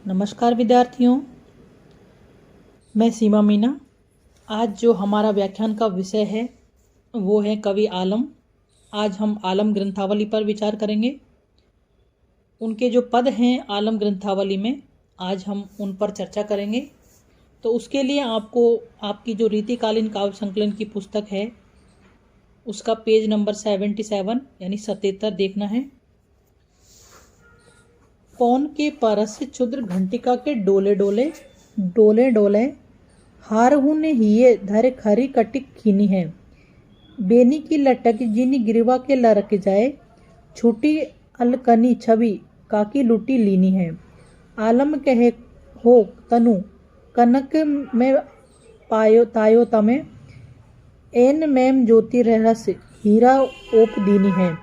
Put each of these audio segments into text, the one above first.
नमस्कार विद्यार्थियों, मैं सीमा मीना। आज जो हमारा व्याख्यान का विषय है वो है कवि आलम। आज हम आलम ग्रंथावली पर विचार करेंगे। उनके जो पद हैं आलम ग्रंथावली में, आज हम उन पर चर्चा करेंगे। तो उसके लिए आपको आपकी जो रीतिकालीन काव्य संकलन की पुस्तक है उसका पेज नंबर 77 यानी 77 देखना है। पौन के परस क्षुद्र घंटिका के डोले डोले डोले डोले हारहू ने हिये धरे खरी कटिक खीनी है। बेनी की लटक जिनी गिरवा के लरक जाए, छूटी अलकनी छवि काकी लुटी लीनी है। आलम कहे हो तनु कनक में पायो तायो तमे, एन मैम ज्योति रहस हीरा ओप दीनी है।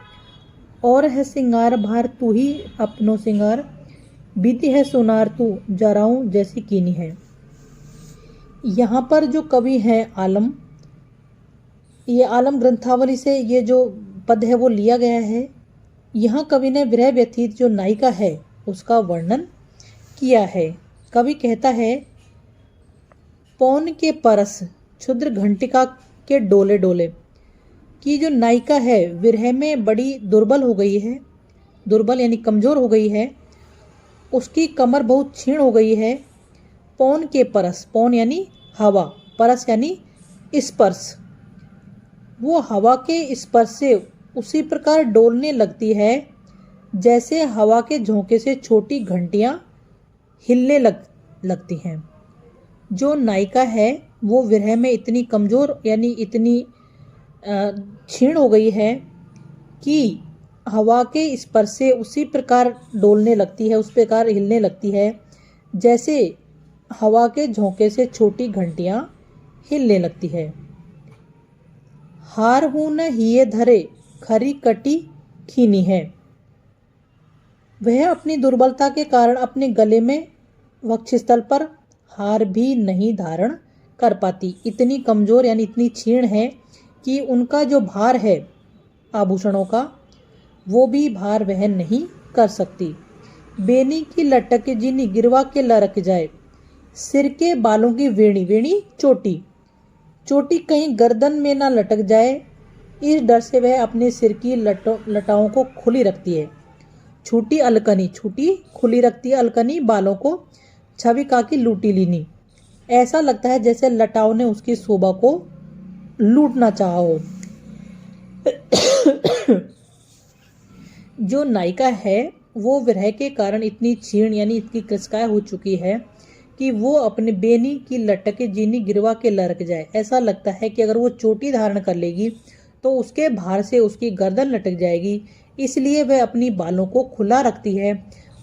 और है सिंगार भार तू ही अपनो सिंगार, बीती है सुनार तू जराऊं जैसी कीनी है। यहाँ पर जो कवि हैं आलम, ये आलम ग्रंथावली से ये जो पद है वो लिया गया है। यहाँ कवि ने विरह व्यथित जो नायिका है उसका वर्णन किया है। कवि कहता है, पौन के परस क्षुद्र घंटिका के डोले डोले कि जो नायिका है विरह में बड़ी दुर्बल हो गई है। दुर्बल यानी कमज़ोर हो गई है, उसकी कमर बहुत क्षीण हो गई है। पौन के परस, पौन यानी हवा, परस यानी स्पर्श, वो हवा के स्पर्श से उसी प्रकार डोलने लगती है जैसे हवा के झोंके से छोटी घंटियाँ हिलने लगती हैं। जो नायिका है वो विरह में इतनी कमज़ोर यानी इतनी क्षीण हो गई है कि हवा के स्पर्श से उसी प्रकार डोलने लगती है, उस प्रकार हिलने लगती है जैसे हवा के झोंके से छोटी घंटियाँ हिलने लगती है। हार हूँ न हिये धरे खरी कटी खीनी है। वह अपनी दुर्बलता के कारण अपने गले में वक्षस्थल पर हार भी नहीं धारण कर पाती। इतनी कमज़ोर यानी इतनी क्षीण है कि उनका जो भार है आभूषणों का, वो भी भार वहन नहीं कर सकती। बेनी की लटक जिनी गिरवा के लरक जाए, सिर के बालों की वेणी, वेणी चोटी, चोटी कहीं गर्दन में ना लटक जाए, इस डर से वह अपने सिर की लटाओं को खुली रखती है। छूटी अलकनी, छूटी खुली रखती है अलकनी बालों को, छवि काकी लूटी लीनी, ऐसा लगता है जैसे लटाओं ने उसकी शोभा को लूटना चाहा हो। जो नायिका है वो विरह के कारण इतनी क्षीण यानी इतनी कृशकाय हो चुकी है कि वो अपने बेनी की लटके जीनी गिरवा के लरक जाए। ऐसा लगता है कि अगर वो चोटी धारण कर लेगी तो उसके भार से उसकी गर्दन लटक जाएगी, इसलिए वह अपनी बालों को खुला रखती है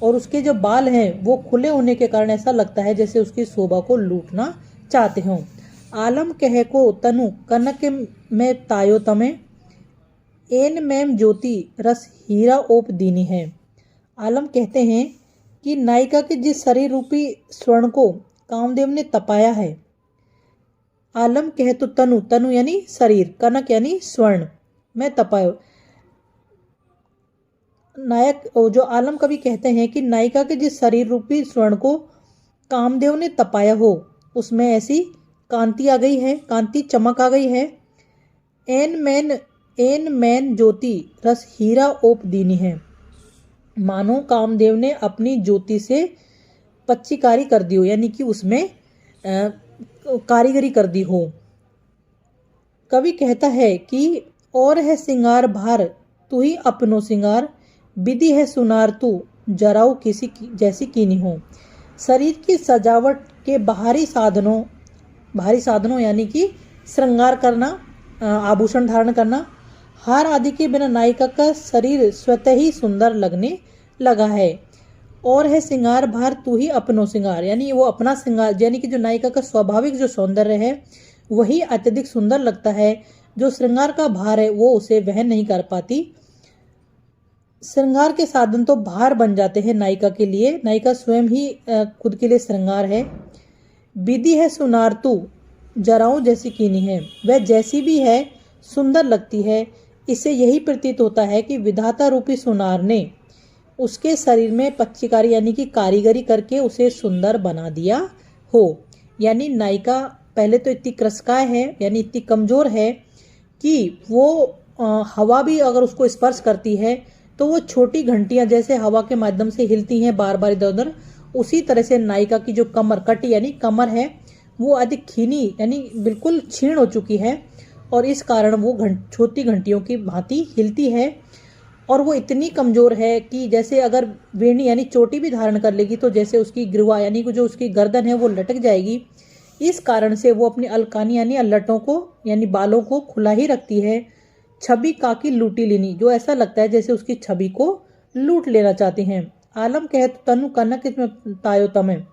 और उसके जो बाल हैं वो खुले होने के कारण ऐसा लगता है जैसे उसकी शोभा को लूटना चाहते हों। आलम कहे को तनु कनक में तायो तमे, एन मैम ज्योति रस हीरा ओप दीनी है। आलम कहते हैं कि नायिका के जिस शरीर रूपी स्वर्ण को कामदेव ने तपाया है। आलम कहे तो तनु, तनु यानी शरीर, कनक यानी स्वर्ण में तपायो। नायक जो आलम कवि कहते हैं कि नायिका के जिस शरीर रूपी स्वर्ण को कामदेव ने तपाया हो उसमें ऐसी कांति आ गई है, कांति चमक आ गई है। एन मैन ज्योति रस हीरा ओप दीनी है, मानो कामदेव ने अपनी ज्योति से पच्चीकारी कर दी हो, यानी कि उसमें कारीगरी कर दी हो। कवि कहता है कि और है सिंगार भार तू ही अपनो सिंगार, विधि है सुनार तू जराऊ किसी जैसी कीनी हो। शरीर की सजावट के बाहरी साधनों यानी कि श्रृंगार करना, आभूषण धारण करना, हार आदि के बिना नायिका का शरीर स्वतः ही सुंदर लगने लगा है। और है सिंगार भार तू ही अपनो सिंगार, यानी वो अपना सिंगार, यानी कि जो नायिका का स्वाभाविक जो सौंदर्य है वही अत्यधिक सुंदर लगता है। जो श्रृंगार का भार है वो उसे वहन नहीं कर पाती। श्रृंगार के साधन तो भार बन जाते हैं नायिका के लिए, नायिका स्वयं ही खुद के लिए श्रृंगार है। विधि है सुनार तू जराऊं जैसी कीनी है, वह जैसी भी है सुंदर लगती है। इससे यही प्रतीत होता है कि विधाता रूपी सुनार ने उसके शरीर में पच्चीकारी यानी कि कारीगरी करके उसे सुंदर बना दिया हो। यानी नायिका पहले तो इतनी क्रसकाय है, यानी इतनी कमजोर है कि वो हवा भी अगर उसको स्पर्श करती है तो वो छोटी घंटियां जैसे हवा के माध्यम से हिलती हैं बार बार इधर उधर, उसी तरह से नायिका की जो कमर कटी यानी कमर है वो अधिक खीनी यानी बिल्कुल क्षीण हो चुकी है, और इस कारण वो छोटी घंटियों की भांति हिलती है। और वो इतनी कमजोर है कि जैसे अगर वेणी यानी चोटी भी धारण कर लेगी तो जैसे उसकी ग्रीवा यानी कि जो उसकी गर्दन है वो लटक जाएगी। इस कारण से वो अपनी अलकानी यानी अल्लटों को यानी बालों को खुला ही रखती है। छवि काकी लूटी लेनी, जो ऐसा लगता है जैसे उसकी छवि को लूट लेना चाहते हैं। आलम कहे तो तनु कनक इसमें तायोतम है।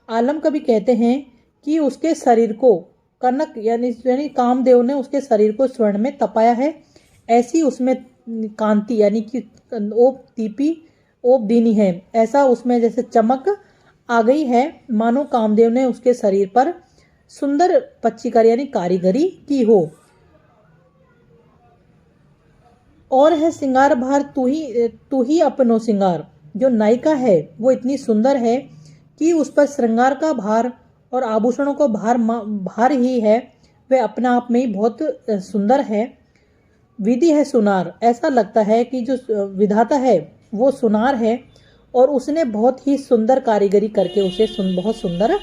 आलम कभी कहते हैं कि उसके शरीर को कनक यानी कामदेव ने उसके शरीर को स्वर्ण में तपाया है, ऐसी उसमें कांति यानी कि ओप दीपी ओप दीनी है, ऐसा उसमें जैसे चमक आ गई है मानो कामदेव ने उसके शरीर पर सुंदर पच्चीकारी यानी कारीगरी की हो। और है श्रृंगार भार तू ही अपनो श्रृंगार। जो नायिका है वो इतनी सुंदर है कि उस पर श्रृंगार का भार और आभूषणों का भार ही है, वह अपने आप में ही बहुत सुंदर है। विधि है सुनार, ऐसा लगता है कि जो विधाता है वो सुनार है और उसने बहुत ही सुंदर कारीगरी करके उसे बहुत सुंदर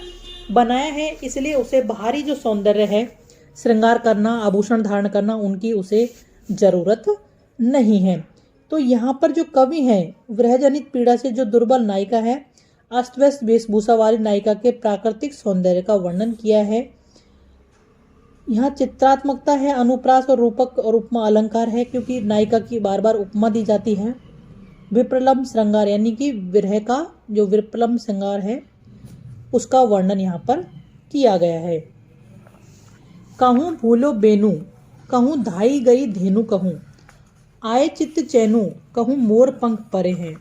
बनाया है, इसलिए उसे बाहरी जो सौंदर्य है श्रृंगार करना आभूषण धारण करना उनकी उसे जरूरत नहीं है। तो यहाँ पर जो कवि हैं विरह जनित पीड़ा से जो दुर्बल नायिका है अस्त व्यस्त वेशभूषा वाली नायिका के प्राकृतिक सौंदर्य का वर्णन किया है। यहाँ चित्रात्मकता है, अनुप्रास और रूपक और उपमा अलंकार है, क्योंकि नायिका की बार बार उपमा दी जाती है। विप्रलम्ब श्रृंगार यानी कि विरह का जो विप्रलम्ब श्रृंगार है उसका वर्णन यहाँ पर किया गया है। कहूँ भूलो बेनू कहूँ धाई गई धेनु कहूँ, आए चित्त चैनु कहूँ मोर पंख परे हैं।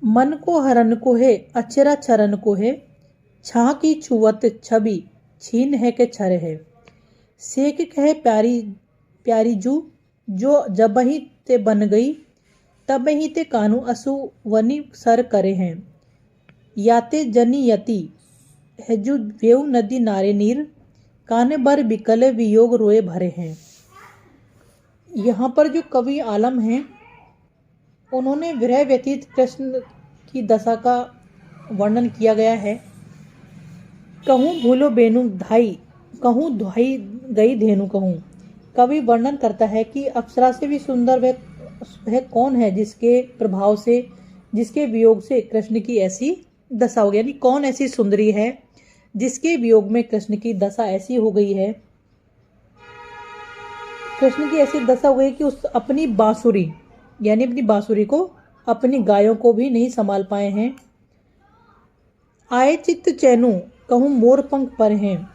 मन को हरन को है अचरा चरण को है, छा की छुवत छवि छीन है के छर है। सेक कहे प्यारी प्यारी जो जब ही ते बन गई तब ही ते कानू असु वनी सर करे हैं। याते जनी यति है जो वेव नदी नारे नीर, काने बर बिकले वियोग रोए भरे हैं। यहाँ पर जो कवि आलम हैं उन्होंने विरह व्यतीत कृष्ण की दशा का वर्णन किया गया है। कहूँ भूलो बेनु धाई कहूँ धाई गई धेनु कहूँ, कवि वर्णन करता है कि अप्सरा से भी सुंदर वह कौन है जिसके प्रभाव से जिसके वियोग से कृष्ण की ऐसी दशा हो गई, यानी कौन ऐसी सुंदरी है जिसके वियोग में कृष्ण की दशा ऐसी हो गई है। कृष्ण की ऐसी दशा हो गई कि उस अपनी बांसुरी यानी अपनी बांसुरी को अपनी गायों को भी नहीं संभाल पाए हैं। आए चित्त चैनु कहूँ मोर पंख पर हैं,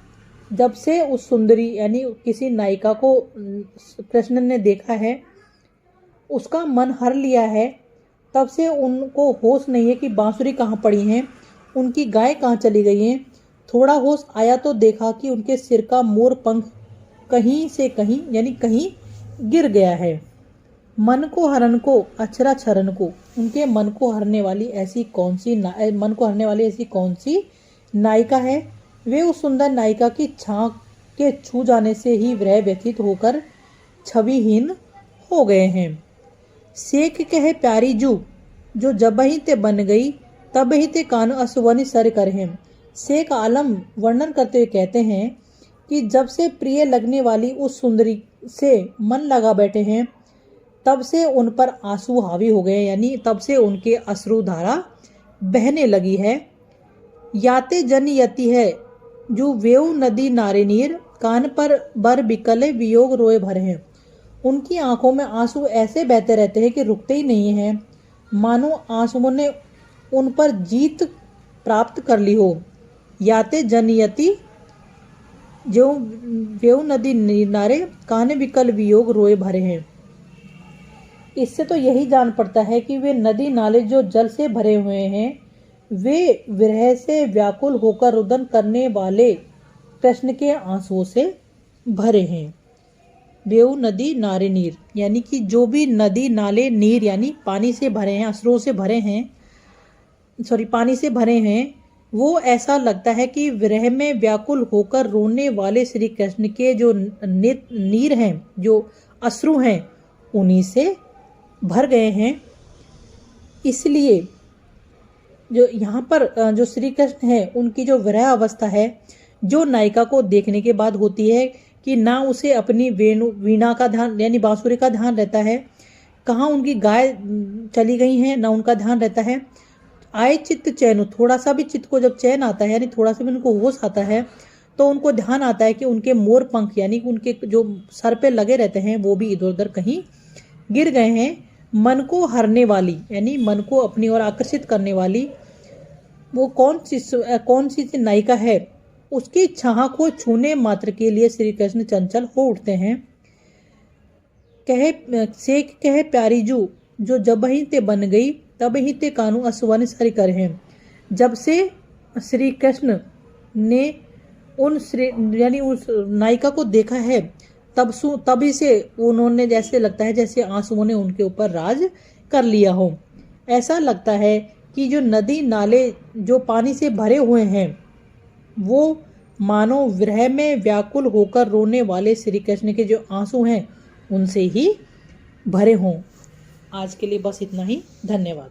जब से उस सुंदरी यानी किसी नायिका को कृष्ण ने देखा है उसका मन हर लिया है, तब से उनको होश नहीं है कि बांसुरी कहाँ पड़ी हैं, उनकी गाय कहाँ चली गई हैं। थोड़ा होश आया तो देखा कि उनके सिर का मोर पंख कहीं से कहीं यानी कहीं गिर गया है। मन को हरन को अचरा छरन को, उनके मन को हरने वाली ऐसी कौन सी नायिका है। वे उस सुंदर नायिका की छां के छू जाने से ही विरह व्यथित होकर छविहीन हो गए हैं। सेक कहे प्यारी जो जब ही ते बन गई तब ही ते कान असुवनी सर कर हैं। शेख आलम वर्णन करते हुए कहते हैं कि जब से प्रिय लगने वाली उस सुंदरी से मन लगा बैठे हैं तब से उन पर आंसू हावी हो गए, यानी तब से उनके अश्रु धारा बहने लगी है। याते जन यति है जो वेव नदी नारे नीर, कान पर बर बिकले वियोग रोए भरे हैं। उनकी आंखों में आंसू ऐसे बहते रहते हैं कि रुकते ही नहीं हैं, मानो आंसुओं ने उन पर जीत प्राप्त कर ली हो। याते जनयति जो वेव नदी नारे, कान विकल वियोग रोए भरे हैं। इससे तो यही जान पड़ता है कि वे नदी नाले जो जल से भरे हुए हैं वे विरह से व्याकुल होकर रुदन करने वाले कृष्ण के आंसुओं से भरे हैं। बेऊ नदी नारे नीर, यानी कि जो भी नदी नाले नीर यानी पानी से भरे हैं, अश्रुओं से भरे हैं, पानी से भरे हैं, वो ऐसा लगता है कि विरह में व्याकुल होकर रोने वाले श्री कृष्ण के जो नीर हैं, जो अश्रु हैं, उन्हीं से भर गए हैं। इसलिए जो यहाँ पर जो श्री कृष्ण है उनकी जो विरह अवस्था है, जो नायिका को देखने के बाद होती है कि ना उसे अपनी वीणा का ध्यान यानी बांसुरी का ध्यान रहता है, कहाँ उनकी गाय चली गई हैं ना उनका ध्यान रहता है। आए चित्त चैन, थोड़ा सा भी चित्त को जब चैन आता है यानी थोड़ा सा भी उनको होश आता है तो उनको ध्यान आता है कि उनके मोर पंख यानी कि उनके जो सर पे लगे रहते हैं वो भी इधर उधर कहीं गिर गए हैं। मन को हरने वाली यानी मन को अपनी ओर आकर्षित करने वाली वो कौन सी नायिका है, उसकी छाह को छूने मात्र के लिए श्री कृष्ण चंचल हो उठते हैं। कहे प्यारी जू, जो जब ही ते बन गई तब ही ते कानू असवन सरी कर हैं। जब से श्री कृष्ण ने यानी उस नायिका को देखा है तभी से उन्होंने जैसे लगता है जैसे आंसुओं ने उनके ऊपर राज कर लिया हो। ऐसा लगता है कि जो नदी नाले जो पानी से भरे हुए हैं वो मानो विरह में व्याकुल होकर रोने वाले श्री कृष्ण के जो आंसू हैं उनसे ही भरे हों। आज के लिए बस इतना ही। धन्यवाद।